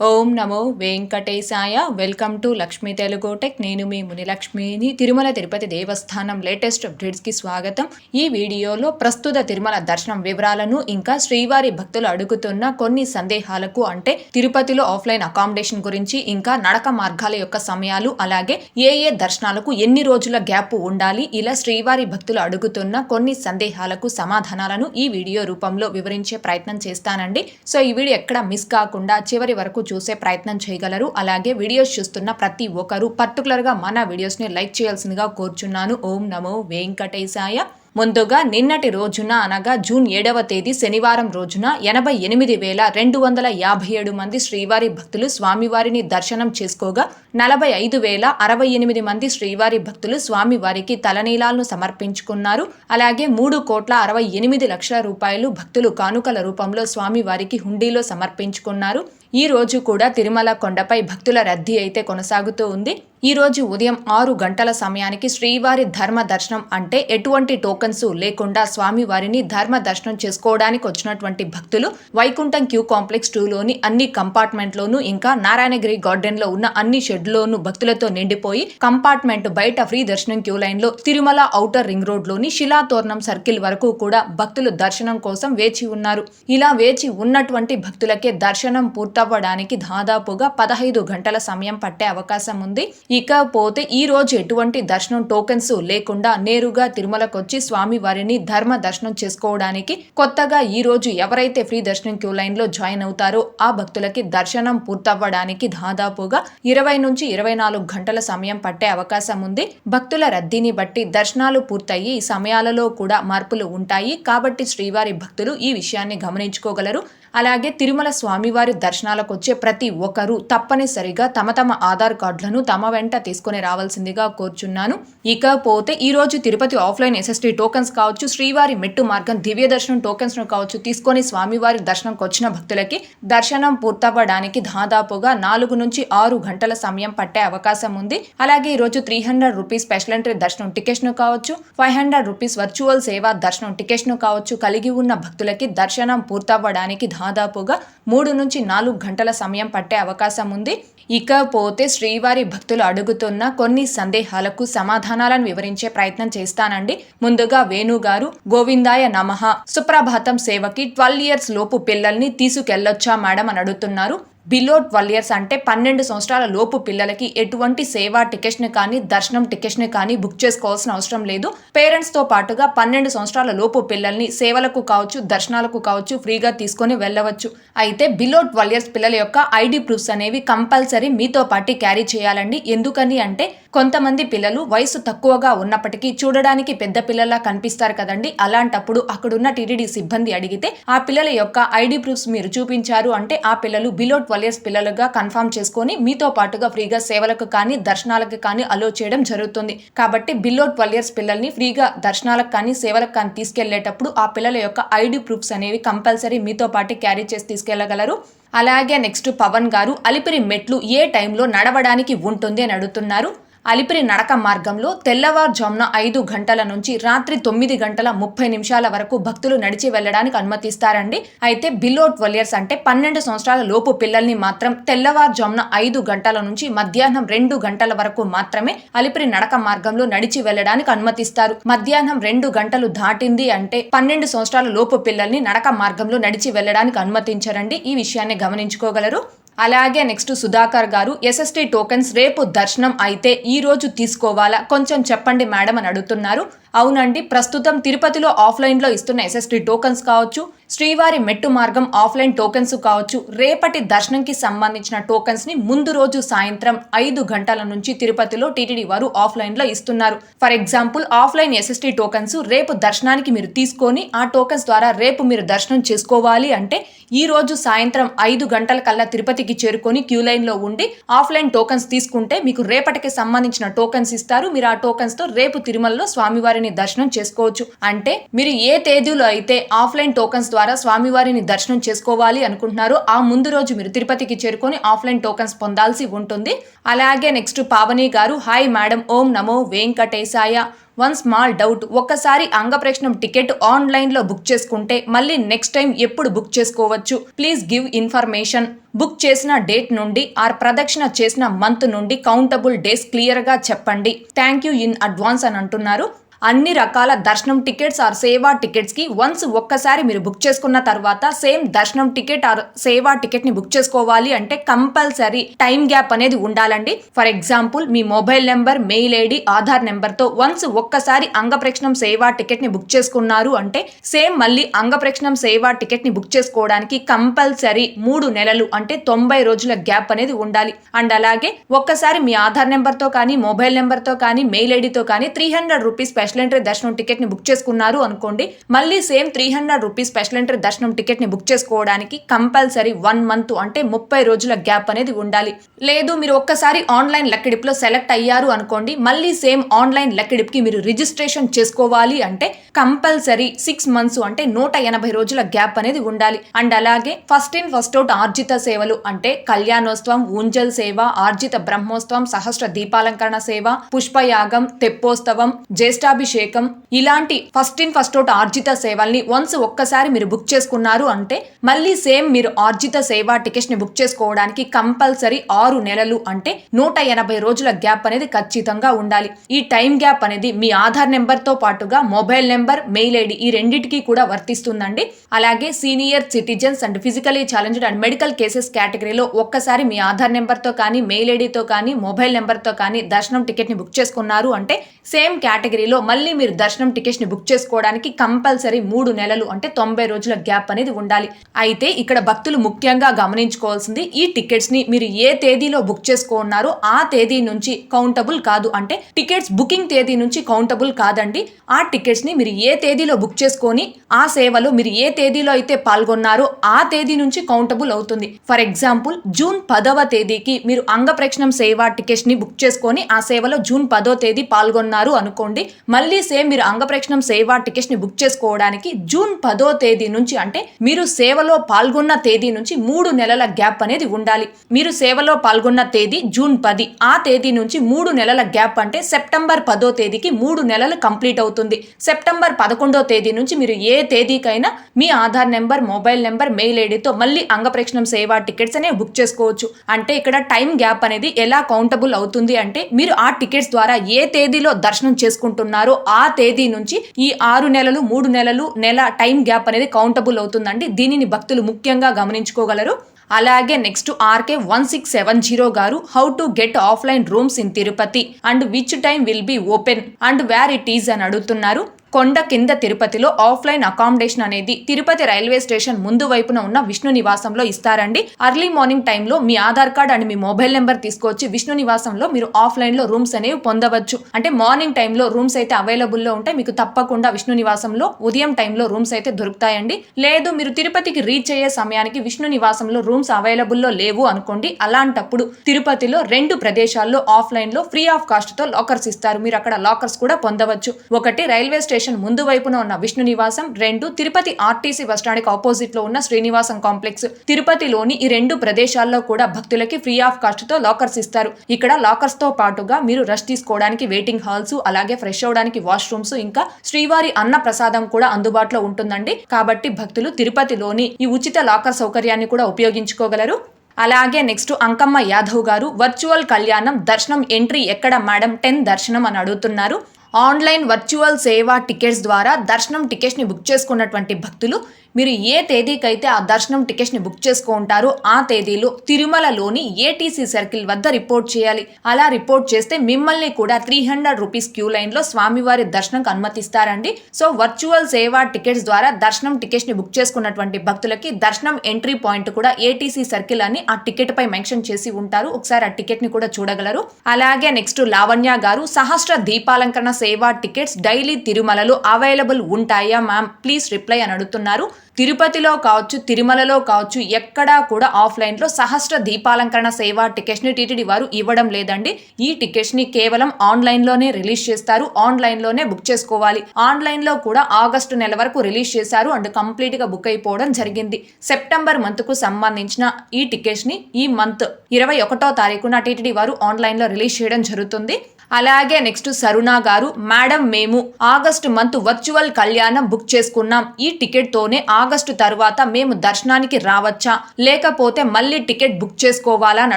Om Namo Venkatesaya. Welcome to Lakshmi Telugu tech. నేను మీ మునిలక్ష్మిని. తిరుమల తిరుపతి దేవస్థానం latest అప్డేట్స్కి స్వాగతం. ఈ వీడియోలో ప్రస్తుత తిరుమల దర్శనం వివరాలను, ఇంకా శ్రీవారి భక్తులు అడుగుతున్న కొన్ని సందేహాలకు, అంటే తిరుపతిలో ఆఫ్లైన్ అకామిడేషన్ గురించి, ఇంకా నడక మార్గాల యొక్క సమయాలు, అలాగే ఏ దర్శనాలకు ఎన్ని రోజుల గ్యాప్ ఉండాలి, ఇలా శ్రీవారి భక్తులు అడుగుతున్న కొన్ని సందేహాలకు సమాధానాలను ఈ వీడియో రూపంలో వివరించే ప్రయత్నం చేస్తానండి. సో ఈ వీడియో ఎక్కడ మిస్ కాకుండా చివరి వరకు చూసే ప్రయత్నం చేయగలరు. అలాగే వీడియోస్ చూస్తున్న ప్రతి ఒక్కరు పర్టికులర్ గా మన వీడియోస్ ని లైక్ చేయాల్సిందిగా కోరుచున్నాను. ఓం నమో వెంకటేశాయ. ముందుగా నిన్నటి రోజున, అనగా జూన్ 7వ తేదీ శనివారం రోజున 88,257 మంది శ్రీవారి భక్తులు స్వామివారిని దర్శనం చేసుకోగా 45,068 మంది శ్రీవారి భక్తులు స్వామివారికి తలనీలాలను సమర్పించుకున్నారు. అలాగే 3,68,00,000 రూపాయలు భక్తులు కానుకల రూపంలో స్వామివారికి హుండీలో సమర్పించుకున్నారు. ఈ రోజు కూడా తిరుమల కొండపై భక్తుల రద్దీ అయితే కొనసాగుతూ ఉంది. ఈ రోజు ఉదయం 6 గంటల సమయానికి శ్రీవారి ధర్మ దర్శనం, అంటే ఎటువంటి టోకన్స్ లేకుండా స్వామివారిని ధర్మ దర్శనం చేసుకోవడానికి వచ్చినటువంటి భక్తులు వైకుంఠం క్యూ కాంప్లెక్స్ 2లోని అన్ని కంపార్ట్మెంట్లోనూ, ఇంకా నారాయణగిరి గార్డెన్ లో ఉన్న అన్ని షెడ్లోనూ భక్తులతో నిండిపోయి కంపార్ట్మెంట్ బయట ఫ్రీ దర్శనం క్యూ లైన్ లో తిరుమల ఔటర్ రింగ్ రోడ్ లోని శిలాతోరణం సర్కిల్ వరకు కూడా భక్తులు దర్శనం కోసం వేచి ఉన్నారు. ఇలా వేచి ఉన్నటువంటి భక్తులకే దర్శనం పూర్తవ్వడానికి దాదాపుగా 15 గంటల సమయం పట్టే అవకాశం ఉంది. ఇకపోతే ఈ రోజు ఎటువంటి దర్శనం టోకెన్స్ లేకుండా నేరుగా తిరుమలకు వచ్చి స్వామి వారిని ధర్మ దర్శనం చేసుకోవడానికి, కొత్తగా ఈ రోజు ఎవరైతే ఫ్రీ దర్శనం క్యూ లైన్ లో జాయిన్ అవుతారో ఆ భక్తులకి దర్శనం పూర్తవ్వడానికి దాదాపుగా 20 నుంచి 24 గంటల సమయం పట్టే అవకాశం ఉంది. భక్తుల రద్దీని బట్టి దర్శనాలు పూర్తయి ఈ సమయాలలో కూడా మార్పులు ఉంటాయి. కాబట్టి శ్రీవారి భక్తులు ఈ విషయాన్ని గమనించుకోగలరు. అలాగే తిరుమల స్వామివారి దర్శనాలకు వచ్చే ప్రతి ఒక్కరూ తప్పనిసరిగా తమ ఆధార్ కార్డులను తమ వెంట తీసుకుని రావాల్సిందిగా కోరుచున్నాను. ఇకపోతే ఈ రోజు తిరుపతి ఆఫ్లైన్ ఎస్ఎస్టీ టోకెన్స్ కావచ్చు, శ్రీవారి మెట్టు మార్గం దివ్య దర్శనం టోకెన్స్ కావచ్చు తీసుకొని స్వామివారి దర్శనంకి వచ్చిన భక్తులకి దర్శనం పూర్తవ్వడానికి దాదాపుగా 4 నుంచి 6 గంటల సమయం పట్టే అవకాశం ఉంది. అలాగే ఈ రోజు 300 రూపీస్ స్పెషల్ ఎంట్రీ దర్శనం టికెట్స్ ను కావచ్చు, 500 రూపీస్ వర్చువల్ సేవా దర్శనం టికెట్స్ ను కావచ్చు కలిగి ఉన్న భక్తులకి దర్శనం పూర్తవ్వడానికి దాదాపుగా 3 నుంచి 4 గంటల సమయం పట్టే అవకాశం ఉంది. ఇకపోతే శ్రీవారి భక్తులు అడుగుతున్న కొన్ని సందేహాలకు సమాధానాలను వివరించే ప్రయత్నం చేస్తానండి. ముందుగా వేణుగారు, గోవిందాయ నమః, సుప్రభాతం సేవకి 12 ఇయర్స్ లోపు పిల్లల్ని తీసుకెళ్లొచ్చా మేడం అని అడుగుతున్నారు. బిలో 12 ఇయర్స్ అంటే 12 సంవత్సరాల లోపు పిల్లలకి ఎటువంటి సేవా టికెట్స్ ని కానీ దర్శనం టికెట్స్ ని కానీ బుక్ చేసుకోవాల్సిన అవసరం లేదు. పేరెంట్స్ తో పాటుగా 12 సంవత్సరాల లోపు పిల్లల్ని సేవలకు కావచ్చు, దర్శనాలకు కావచ్చు ఫ్రీగా తీసుకొని వెళ్ళవచ్చు. అయితే బిలో 12 ఇయర్స్ పిల్లల యొక్క ఐడి ప్రూఫ్స్ అనేవి కంపల్సరీ మీతో పాటు క్యారీ చేయాలండి. ఎందుకని అంటే కొంతమంది పిల్లలు వయసు తక్కువగా ఉన్నప్పటికీ చూడడానికి పెద్ద పిల్లలా కనిపిస్తారు కదండి. అలాంటప్పుడు అక్కడున్న టీటీడీ సిబ్బంది అడిగితే ఆ పిల్లల యొక్క ఐడి ప్రూఫ్స్ మీరు చూపించారు అంటే ఆ పిల్లలు బిలో 12 ఇయర్స్ పిల్లలుగా కన్ఫర్మ్ చేసుకొని మీతో పాటుగా ఫ్రీగా సేవలకు కానీ దర్శనాలకు కానీ అలో చేయడం జరుగుతుంది. కాబట్టి బిలో 12 ఇయర్స్ పిల్లల్ని ఫ్రీగా దర్శనాలకు కానీ సేవలకు కానీ తీసుకెళ్లేటప్పుడు ఆ పిల్లల యొక్క ఐడి ప్రూఫ్స్ అనేవి కంపల్సరీ మీతో పాటు క్యారీ చేసి తీసుకెళ్లగలరు. అలాగే నెక్స్ట్ పవన్ గారు, అలిపిరి మెట్లు ఏ టైంలో నడవడానికి ఉంటుంది అని అడుగుతున్నారు. అలిపిరి నడక మార్గంలో తెల్లవారుజామున 5 గంటల నుంచి రాత్రి 9 గంటల 30 నిమిషాల వరకు భక్తులు నడిచి వెళ్లడానికి అనుమతిస్తారండి. అయితే బిలో 12 ఇయర్స్ అంటే 12 సంవత్సరాల లోపు పిల్లల్ని మాత్రం తెల్లవారుజామున 5 గంటల నుంచి మధ్యాహ్నం 2 గంటల వరకు మాత్రమే అలిపిరి నడక మార్గంలో నడిచి వెళ్లడానికి అనుమతిస్తారు. మధ్యాహ్నం 2 గంటలు దాటింది అంటే 12 సంవత్సరాల లోపు పిల్లల్ని నడక మార్గంలో నడిచి వెళ్లడానికి అనుమతించరండి. ఈ విషయాన్ని గమనించుకోగలరు. అలాగే నెక్స్ట్ సుధాకర్ గారు, ఎస్ఎస్టీ టోకెన్స్ రేపు దర్శనం అయితే ఈ రోజు తీసుకోవాలా కొంచెం చెప్పండి మేడం అని అడుగుతున్నారు. అవునండి, ప్రస్తుతం తిరుపతిలో ఆఫ్లైన్ లో ఇస్తున్న ఎస్ఎస్టీ టోకెన్స్ కావచ్చు, శ్రీవారి మెట్టు మార్గం ఆఫ్లైన్ టోకెన్స్ కావచ్చు, రేపటి దర్శనంకి సంబంధించిన టోకెన్స్ ని ముందు రోజు సాయంత్రం 5 గంటల నుంచి తిరుపతిలో టీటీడీ వారు ఆఫ్లైన్ లో ఇస్తున్నారు. For example offline SST tokens రేపు దర్శనానికి మీరు తీసుకొని ఆ టోకెన్స్ ద్వారా రేపు మీరు దర్శనం చేసుకోవాలి అంటే ఈ రోజు సాయంత్రం 5 గంటల కల్లా తిరుపతికి చేరుకొని క్యూ లైన్ లో ఉండి ఆఫ్లైన్ టోకెన్స్ తీసుకుంటే మీకు రేపటికి సంబంధించిన టోకెన్స్ ఇస్తారు. మీరు ఆ టోకెన్స్ తో రేపు తిరుమలలో స్వామివారిని దర్శనం చేసుకోవచ్చు. అంటే మీరు ఏ తేదీలో అయితే ఆఫ్లైన్ టోకెన్స్ ద్వారా స్వామివారిని దర్శనం చేసుకోవాలి అనుకుంటున్నారో ఆ ముందు రోజు మీరు తిరుపతికి చేరుకొని ఆఫ్లైన్ టోకెన్స్ పొందాల్సి ఉంటుంది. అలాగే నెక్స్ట్ పావని గారు, హాయ్ మేడం, ఓం నమో వెంకటేశాయ. వన్ స్మాల్ డౌట్, ఒక్కసారి అంగప్రక్షణం టికెట్ ఆన్లైన్లో బుక్ చేసుకుంటే మళ్ళీ నెక్స్ట్ టైం ఎప్పుడు బుక్ చేసుకోవచ్చు? Please give information. బుక్ చేసిన డేట్ నుండి ఆర్ ప్రదక్షిణ చేసిన మంత్ నుండి కౌంటబుల్ డేస్ క్లియర్గా చెప్పండి. థ్యాంక్ యూ ఇన్ అడ్వాన్స్ అని అంటున్నారు. అన్ని రకాల దర్శనం టికెట్స్ ఆర్ సేవా టికెట్స్కి వన్స్ ఒక్కసారి మీరు బుక్ చేసుకున్న తర్వాత సేమ్ దర్శనం టికెట్ ఆర్ సేవా టికెట్ని బుక్ చేసుకోవాలి అంటే కంపల్సరీ టైం గ్యాప్ అనేది ఉండాలండి. For example me mobile number, mail ID, Aadhaar నెంబర్తో వన్స్ ఒక్కసారి అంగప్రక్షణం సేవా టికెట్ని బుక్ చేసుకున్నారు అంటే సేమ్ మళ్ళీ అంగప్రక్షణం సేవా టికెట్ని బుక్ చేసుకోవడానికి కంపల్సరీ 3 నెలలు అంటే 90 రోజుల గ్యాప్ అనేది ఉండాలి. అండ్ అలాగే ఒక్కసారి మీ ఆధార్ నెంబర్తో కానీ, మొబైల్ నెంబర్తో కానీ, మెయిల్ ఐడితో కానీ 300 రూపీస్ స్పెషల్ ఎంట్రీ దర్శనం టికెట్ ని బుక్ చేసుకున్నారు అనుకోండి, మళ్ళీ సేమ్ 300 రూపీస్ స్పెషల్ ఎంట్రీ దర్శనం టికెట్ ని బుక్ చేసుకోవడానికి కంపల్సరీ 1 మంత్ అంటే 30 రోజుల గ్యాప్ అనేది ఉండాలి. లేదు మీరు ఒక్కసారి ఆన్లైన్ లెక్కడిప్ లో సెలెక్ట్ అయ్యారు అనుకోండి, మళ్ళీ సేమ్ ఆన్లైన్ లెక్కడిప్ కి మీరు రిజిస్ట్రేషన్ చేసుకోవాలి అంటే కంపల్సరీ 6 మంత్స్ అంటే 180 రోజుల గ్యాప్ అనేది ఉండాలి. అండ్ అలాగే ఫస్ట్ ఇన్ ఫస్ట్ అవుట్ ఆర్జిత సేవలు అంటే కళ్యాణోత్సవం, ఊంజల్ సేవ, ఆర్జిత బ్రహ్మోత్సవం, సహస్ర దీపాలంకరణ సేవ, పుష్పయాగం, తెప్పోత్సవం, జ్యేష్ఠాభిషేకం ఇలాంటి ఫస్ట్ ఇన్ ఫస్ట్ అవుట్ ఆర్జిత సేవల్ని వన్స్ ఒక్కసారి మీరు బుక్ చేసుకున్నారు అంటే మళ్ళీ సేమ్ మీరు ఆర్జిత సేవా టికెట్స్ ని బుక్ చేసుకోవడానికి కంపల్సరీ 6 నెలలు అంటే 180 రోజుల గ్యాప్ అనేది ఖచ్చితంగా ఉండాలి. ఈ టైం గ్యాప్ అనేది మీ ఆధార్ నెంబర్ తో పాటుగా మొబైల్ నెంబర్, మెయిల్ ఐడి ఈ రెండింటికి కూడా వర్తిస్తుందండి. అలాగే senior citizens and physically challenged and medical cases కేటగిరీలో ఒక్కసారి మీ ఆధార్ నెంబర్ తో కానీ, మెయిల్ ఐడితో కానీ, మొబైల్ నెంబర్ తో కానీ దర్శనం టికెట్ ని బుక్ చేసుకున్నారు అంటే సేమ్ కేటగిరీలో మళ్ళీ మీరు దర్శనం టికెట్స్ ని బుక్ చేసుకోవడానికి కంపల్సరీ 3 నెలలు అంటే 90 రోజుల గ్యాప్ అనేది ఉండాలి. అయితే ఇక్కడ భక్తులు ముఖ్యంగా గమనించుకోవాల్సింది, ఈ టికెట్స్ ని మీరు ఏ తేదీలో బుక్ చేసుకున్నారో ఆ తేదీ నుంచి కౌంటబుల్ కాదు. అంటే టికెట్స్ బుకింగ్ తేదీ నుంచి కౌంటబుల్ కాదండి. ఆ టికెట్స్ ని మీరు ఏ తేదీలో బుక్ చేసుకొని ఆ సేవలో మీరు ఏ తేదీలో అయితే పాల్గొన్నారో ఆ తేదీ నుంచి కౌంటబుల్ అవుతుంది. ఫర్ ఎగ్జాంపుల్ జూన్ 10వ తేదీకి మీరు అంగప్రక్షణం సేవా టికెట్స్ ని బుక్ చేసుకొని ఆ సేవలో జూన్ 10వ తేదీ పాల్గొన్నారు అనుకోండి, మళ్ళీ సేమ్ మీరు అంగప్రక్షణం సేవా టికెట్స్ ని బుక్ చేసుకోవడానికి జూన్ 10వ తేదీ నుంచి అంటే మీరు సేవలో పాల్గొన్న తేదీ నుంచి 3 నెలల గ్యాప్ అనేది ఉండాలి. మీరు సేవలో పాల్గొన్న తేదీ జూన్ 10, ఆ తేదీ నుంచి 3 నెలల గ్యాప్ అంటే సెప్టెంబర్ 10వ తేదీకి 3 నెలలు కంప్లీట్ అవుతుంది. సెప్టెంబర్ 11వ తేదీ నుంచి మీరు ఏ తేదీకైనా మీ Aadhaar number, mobile number, mail ఐడితో మళ్ళీ అంగప్రక్షణం సేవా టికెట్స్ అనేవి బుక్ చేసుకోవచ్చు. అంటే ఇక్కడ టైం గ్యాప్ అనేది ఎలా కౌంటబుల్ అవుతుంది అంటే మీరు ఆ టికెట్స్ ద్వారా ఏ తేదీలో దర్శనం చేసుకుంటున్నారో ఆ తేదీ నుంచి ఈ 6 నెలలు, 3 నెలలు, నెల టైం గ్యాప్ అనేది కౌంటబుల్ అవుతుందండి. దీనిని భక్తులు ముఖ్యంగా గమనించుకోగలరు. అలాగే నెక్స్ట్ ఆర్కే 1670 గారు how to get offline rooms in Tirupati and which time will be open and where it is అని అడుగుతున్నారు. కొండ కింద తిరుపతిలో ఆఫ్లైన్ అకామిడేషన్ అనేది తిరుపతి రైల్వే స్టేషన్ ముందు వైపున ఉన్న విష్ణు నివాసంలో ఇస్తారండి. అర్లీ మార్నింగ్ టైంలో మీ ఆధార్ కార్డ్ అండ్ మీ మొబైల్ నెంబర్ తీసుకొచ్చి విష్ణు నివాసంలో మీరు ఆఫ్లైన్ లో రూమ్స్ అనేవి పొందవచ్చు. అంటే మార్నింగ్ టైంలో రూమ్స్ అయితే అవైలబుల్లో ఉంటాయి. మీకు తప్పకుండా విష్ణు నివాసంలో ఉదయం టైంలో రూమ్స్ అయితే దొరుకుతాయండి. లేదు మీరు తిరుపతికి రీచ్ అయ్యే సమయానికి విష్ణు నివాసంలో రూమ్స్ అవైలబుల్లో లేవు అనుకోండి, అలాంటప్పుడు తిరుపతిలో 2 ప్రదేశాల్లో ఆఫ్లైన్ లో ఫ్రీ ఆఫ్ కాస్ట్ తో లాకర్స్ ఇస్తారు. మీరు అక్కడ లాకర్స్ కూడా పొందవచ్చు. ఒకటి రైల్వే స్టేషన్ ముందు వైపున ఉన్న విష్ణు నివాసం, 2 తిరుపతి ఆర్టీసీ బస్టాండ్ ఆపోజిట్ లో ఉన్న శ్రీనివాసం కాంప్లెక్స్. తిరుపతిలోని ఈ 2 ప్రదేశాల్లో కూడా భక్తులకి ఫ్రీ ఆఫ్ కాస్ట్ తో లాకర్స్ ఇస్తారు. ఇక్కడ లాకర్స్ తో పాటుగా మీరు రెస్ట్ తీసుకోవడానికి వెయిటింగ్ హాల్స్, అలాగే ఫ్రెష్ అవడానికి వాష్రూమ్స్, ఇంకా శ్రీవారి అన్న ప్రసాదం కూడా అందుబాటులో ఉంటుందండి. కాబట్టి భక్తులు తిరుపతిలోని ఈ ఉచిత లాకర్ సౌకర్యాన్ని కూడా ఉపయోగించుకోగలరు. అలాగే నెక్స్ట్ అంకమ్మ యాదవ్ గారు వర్చువల్ కళ్యాణం దర్శనం ఎంట్రీ ఎక్కడ మేడం 10 దర్శనం అని అడుగుతున్నారు. ఆన్లైన్ వర్చువల్ సేవా టికెట్స్ ద్వారా దర్శనం టికెట్స్ ని బుక్ చేసుకున్నటువంటి భక్తులు మీరు ఏ తేదీకైతే ఆ దర్శనం టికెట్స్ ని బుక్ చేసుకుంటారో ఆ తేదీలో తిరుమలలోని ఏటీసీ సర్కిల్ వద్ద రిపోర్ట్ చేయాలి. అలా రిపోర్ట్ చేస్తే మిమ్మల్ని కూడా 300 రూపీస్ క్యూ లైన్ లో స్వామివారి దర్శనంకి అనుమతిస్తారండి. సో వర్చువల్ సేవా టికెట్స్ ద్వారా దర్శనం టికెట్స్ ని బుక్ చేసుకున్నటువంటి భక్తులకి దర్శనం ఎంట్రీ పాయింట్ కూడా ఏటీసీ సర్కిల్ అని ఆ టికెట్ పై మెన్షన్ చేసి ఉంటారు. ఒకసారి ఆ టికెట్ ని కూడా చూడగలరు. అలాగే నెక్స్ట్ లావణ్య గారు సహస్ర దీపాలంకరణ సేవా టికెట్స్ డైలీ తిరుమలలో అవైలబుల్ ఉంటాయా మ్యామ్ ప్లీజ్ రిప్లై అని అడుగుతున్నారు. తిరుపతిలో కావచ్చు, తిరుమలలో కావచ్చు, ఎక్కడా కూడా ఆఫ్లైన్ లో సహస్ర దీపాలంకరణ సేవా టికెట్స్ ని టీటీడీ వారు ఇవ్వడం లేదండి. ఈ టికెట్స్ ని కేవలం ఆన్లైన్ లోనే రిలీజ్ చేస్తారు. ఆన్లైన్ లోనే బుక్ చేసుకోవాలి. ఆన్లైన్ లో కూడా ఆగస్టు నెల వరకు రిలీజ్ చేశారు అండ్ కంప్లీట్ గా బుక్ అయిపోవడం జరిగింది. సెప్టెంబర్ మంత్ కు సంబంధించిన ఈ టికెట్స్ ని ఈ మంత్ 21వ తారీఖున టీటీడీ వారు ఆన్లైన్ లో రిలీజ్ చేయడం జరుగుతుంది. అలాగే నెక్స్ట్ సరుణ గారు, మేడం మేము ఆగస్టు మంత్ వర్చువల్ కళ్యాణం బుక్ చేసుకున్నాం. ఈ టికెట్ తోనే ఆగస్టు తర్వాత మేము దర్శనానికి రావచ్చా, లేకపోతే మళ్ళీ టికెట్ బుక్ చేసుకోవాలా అని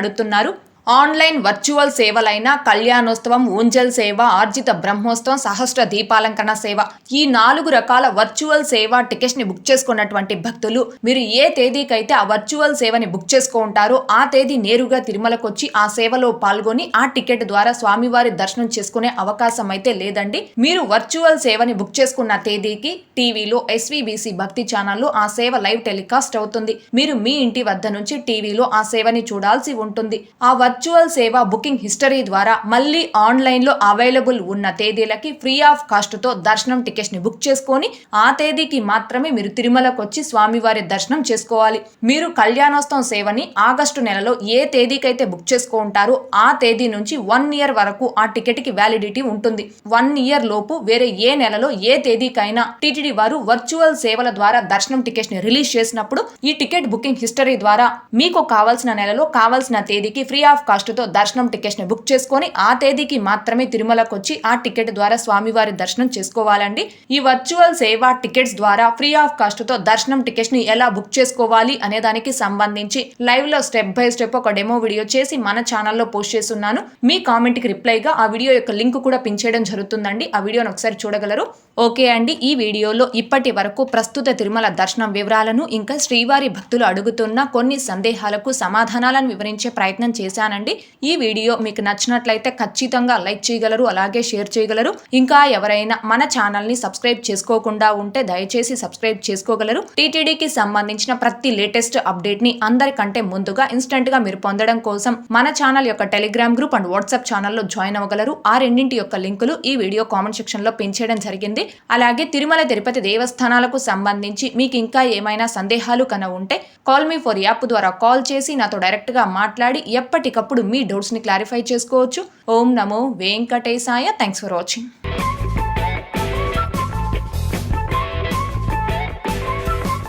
అడుగుతున్నారు. ఆన్లైన్ వర్చువల్ సేవలైన కళ్యాణోత్సవం, ఊంజల్ సేవ, ఆర్జిత బ్రహ్మోత్సవం, సహస్ర దీపాలంకరణ సేవ, ఈ 4 రకాల వర్చువల్ సేవ టికెట్స్ ని బుక్ చేసుకున్నటువంటి భక్తులు మీరు ఏ తేదీకైతే ఆ వర్చువల్ సేవని బుక్ చేసుకుంటారో ఆ తేదీ నేరుగా తిరుమలకు వచ్చి ఆ సేవలో పాల్గొని ఆ టికెట్ ద్వారా స్వామివారి దర్శనం చేసుకునే అవకాశం అయితే లేదండి. మీరు వర్చువల్ సేవని బుక్ చేసుకున్న తేదీకి టీవీలో ఎస్వీబీసీ భక్తి ఛానల్లో ఆ సేవ లైవ్ టెలికాస్ట్ అవుతుంది. మీరు మీ ఇంటి వద్ద నుంచి టీవీలో ఆ సేవని చూడాల్సి ఉంటుంది. ఆ వర్చువల్ సేవ బుకింగ్ హిస్టరీ ద్వారా మళ్ళీ ఆన్లైన్లో అవైలబుల్ ఉన్న తేదీలకి ఫ్రీ ఆఫ్ కాస్ట్తో దర్శనం టికెట్స్ ని బుక్ చేసుకొని ఆ తేదీకి మాత్రమే మీరు తిరుమలకు వచ్చి స్వామివారి దర్శనం చేసుకోవాలి. మీరు కళ్యాణోత్సవం సేవని ఆగస్టు నెలలో ఏ తేదీకైతే బుక్ చేసుకుంటారో ఆ తేదీ నుంచి 1 year వరకు ఆ టికెట్ కి వ్యాలిడిటీ ఉంటుంది. 1 year లోపు వేరే ఏ నెలలో ఏ తేదీకైనా టీటీడీ వారు వర్చువల్ సేవల ద్వారా దర్శనం టికెట్స్ ని రిలీజ్ చేసినప్పుడు ఈ టికెట్ బుకింగ్ హిస్టరీ ద్వారా మీకు కావాల్సిన నెలలో కావాల్సిన తేదీకి ఫ్రీ ఆఫ్ కాస్ట్తో దర్శనం టికెట్స్ ని బుక్ చేసుకొని ఆ తేదీకి మాత్రమే తిరుమలకు వచ్చి ఆ టికెట్ ద్వారా స్వామివారి దర్శనం చేసుకోవాలండి. ఈ వర్చువల్ సేవ టికెట్స్ ద్వారా ఫ్రీ ఆఫ్ కాస్ట్తో దర్శనం టికెట్స్ ని ఎలా బుక్ చేసుకోవాలి అనే దానికి సంబంధించి లైవ్ లో స్టెప్ బై స్టెప్ ఒక డెమో వీడియో చేసి మన ఛానల్లో పోస్ట్ చేస్తున్నాను. మీ కామెంట్ కి రిప్లైగా ఆ వీడియో యొక్క లింక్ కూడా పిన్ చేయడం జరుగుతుందండి. ఆ వీడియోని ఒకసారి చూడగలరు. ఓకే అండి, ఈ వీడియోలో ఇప్పటి వరకు ప్రస్తుత తిరుమల దర్శనం వివరాలను ఇంకా శ్రీవారి భక్తులు అడుగుతున్న కొన్ని సందేహాలకు సమాధానాలను వివరించే ప్రయత్నం చేశానండి. ఈ వీడియో మీకు నచ్చినట్లయితే ఖచ్చితంగా లైక్ చేయగలరు, అలాగే షేర్ చేయగలరు. ఇంకా ఎవరైనా మన ఛానల్ ని సబ్స్క్రైబ్ చేసుకోకుండా ఉంటే దయచేసి సబ్స్క్రైబ్ చేసుకోగలరు. టీటీడీకి సంబంధించిన ప్రతి లేటెస్ట్ అప్డేట్ ని అందరికంటే ముందుగా ఇన్స్టెంట్ గా మీరు పొందడం కోసం మన ఛానల్ యొక్క టెలిగ్రామ్ గ్రూప్ అండ్ వాట్సాప్ ఛానల్లో జాయిన్ అవ్వగలరు. ఆ రెండింటి యొక్క లింకులు ఈ వీడియో కామెంట్ సెక్షన్ లో పిన్ చేయడం జరిగింది. అలాగే తిరుమల తిరుపతి దేవస్థానాలకు సంబంధించి మీకు ఇంకా ఏమైనా సందేహాలు ఉంటే కాల్ మీ ఫర్ యాప్ ద్వారా కాల్ చేసి నాతో డైరెక్ట్ గా మాట్లాడి ఎప్పటికప్పుడు మీ డౌట్స్ ని క్లారిఫై చేసుకోవచ్చు. ఓం నమో వెంకటేశాయ. Thanks for watching.